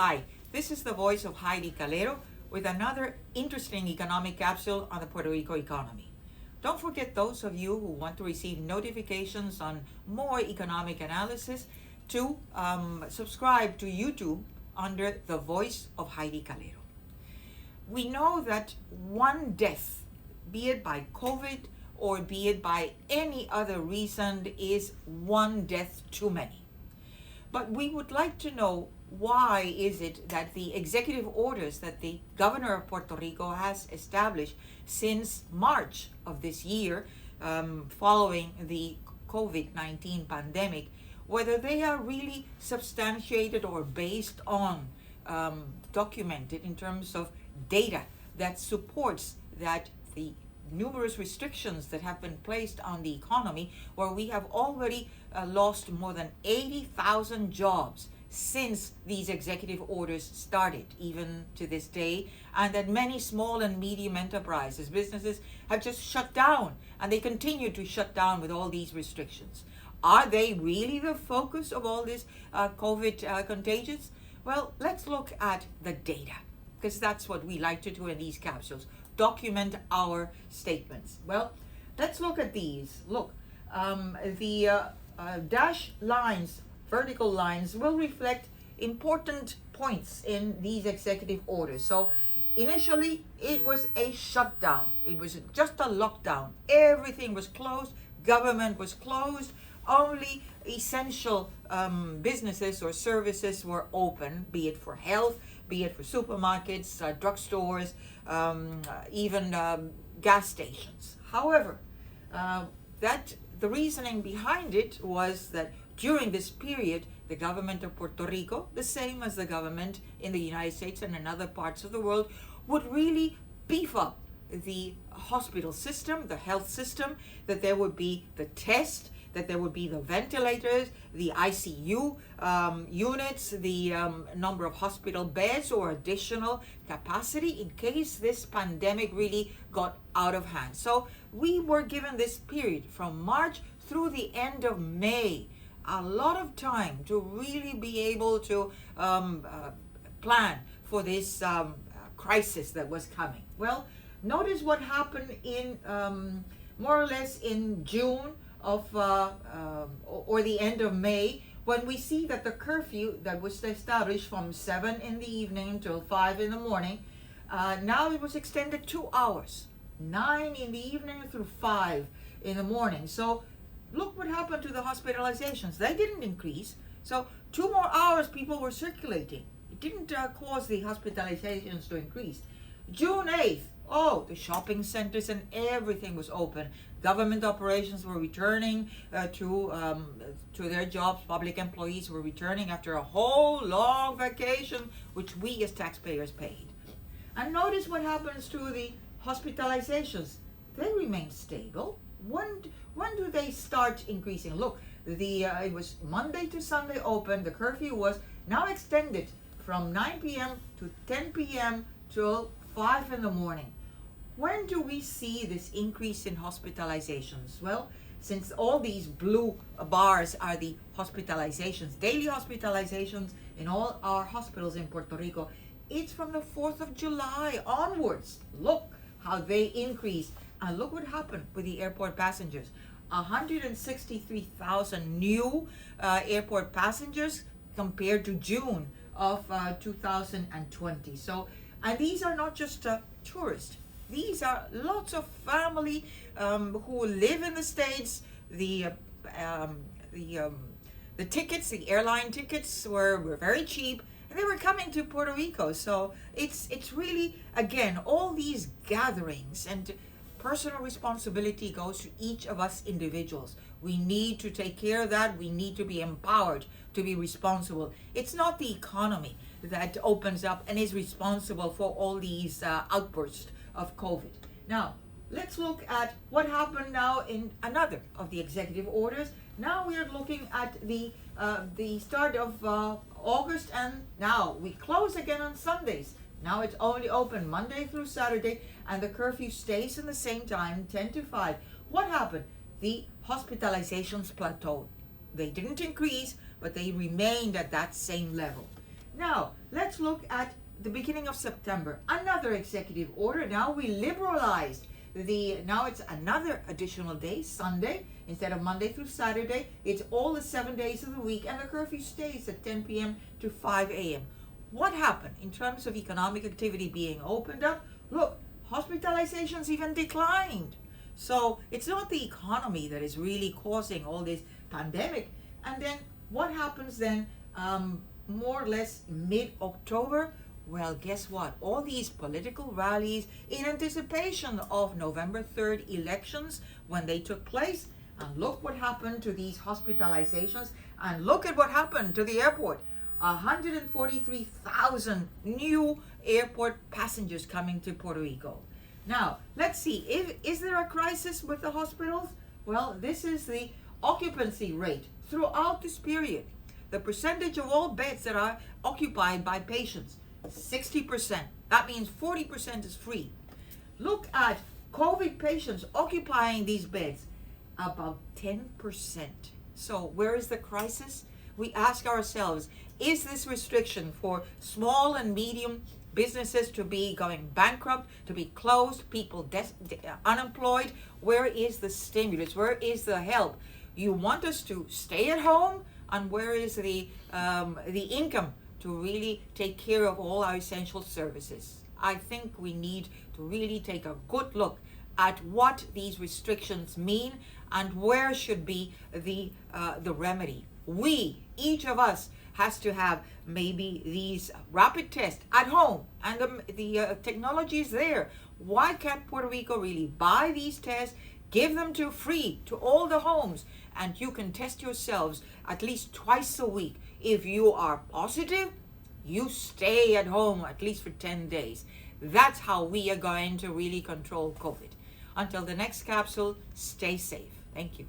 Hi, this is the voice of Heidie Calero with another interesting economic capsule on the Puerto Rico economy. Don't forget, those of you who want to receive notifications on more economic analysis, to subscribe to YouTube under the voice of Heidie Calero. We know that one death, be it by COVID or be it by any other reason, is one death too many. But we would like to know, why is it that the executive orders that the governor of Puerto Rico has established since March of this year, following the COVID-19 pandemic, whether they are really substantiated or based on, documented in terms of data that supports that the numerous restrictions that have been placed on the economy, where we have already lost more than 80,000 jobs since these executive orders started, even to this day, and that many small and medium enterprises, businesses, have just shut down, and they continue to shut down with all these restrictions. Are they really the focus of all this COVID contagions? Well, let's look at the data, because that's what we like to do in these capsules. Document our statements. Well, let's look at these. Look, the dash lines, vertical lines, will reflect important points in these executive orders. So initially, it was a shutdown. It was just a lockdown. Everything was closed. Government was closed. Only essential businesses or services were open, be it for health, be it for supermarkets, drugstores, even gas stations. However, the reasoning behind it was that during this period, the government of Puerto Rico, the same as the government in the United States and in other parts of the world, would really beef up the hospital system, the health system, that there would be the test, that there would be the ventilators, the ICU units, the number of hospital beds or additional capacity in case this pandemic really got out of hand. So we were given this period from March through the end of May, a lot of time to really be able to plan for this crisis that was coming. Well, notice what happened in more or less in June of or the end of May, when we see that the curfew that was established from 7 in the evening until 5 in the morning, now it was extended 2 hours, 9 in the evening through 5 in the morning. So look what happened to the hospitalizations. They didn't increase. So 2 more hours people were circulating. It didn't cause the hospitalizations to increase. June 8th, the shopping centers and everything was open. Government operations were returning to their jobs. Public employees were returning after a whole long vacation, which we as taxpayers paid. And notice what happens to the hospitalizations. They remain stable. When do they start increasing? Look, it was Monday to Sunday open. The curfew was now extended from 9 p.m. to 10 p.m. till 5 in the morning. When do we see this increase in hospitalizations? Well, since all these blue bars are the hospitalizations, daily hospitalizations in all our hospitals in Puerto Rico, it's from the 4th of July onwards. Look how they increased. And look what happened with the airport passengers. 163,000 new airport passengers compared to June of 2020. So, and these are not just tourists. These are lots of family who live in the States. The tickets, the airline tickets were very cheap, and they were coming to Puerto Rico. So it's really, again, all these gatherings, and personal responsibility goes to each of us individuals. We need to take care of that. We need to be empowered to be responsible. It's not the economy that opens up and is responsible for all these outbursts of COVID. Now, let's look at what happened now in another of the executive orders. Now we are looking at the start of August, and now we close again on Sundays. Now it's only open Monday through Saturday, and the curfew stays in the same time, 10 to 5. What happened? The hospitalizations plateaued. They didn't increase, but they remained at that same level. Now, let's let's look at the beginning of September. Another executive order. Now we liberalized now it's another additional day, Sunday, instead of Monday through Saturday. It's all the 7 days of the week, and the curfew stays at 10 p.m. to 5 a.m. What happened in terms of economic activity being opened up? Look, hospitalizations even declined. So it's not the economy that is really causing all this pandemic. And then what happens then, more or less mid-October? Well, guess what? All these political rallies in anticipation of November 3rd elections when they took place. And look what happened to these hospitalizations. And look at what happened to the airport. 143,000 new airport passengers coming to Puerto Rico. Now, let's see. Is there a crisis with the hospitals? Well, this is the occupancy rate throughout this period. The percentage of all beds that are occupied by patients, 60%. That means 40% is free. Look at COVID patients occupying these beds, about 10%. So where is the crisis? We ask ourselves, is this restriction for small and medium businesses to be going bankrupt, to be closed, people unemployed? Where is the stimulus? Where is the help? You want us to stay at home? And where is the income to really take care of all our essential services? I think we need to really take a good look at what these restrictions mean and where should be the remedy. Each of us, has to have maybe these rapid tests at home, and the technology is there. Why can't Puerto Rico really buy these tests, give them free to all the homes, and you can test yourselves at least twice a week. If you are positive, you stay at home at least for 10 days. That's how we are going to really control COVID. Until the next capsule, stay safe. Thank you.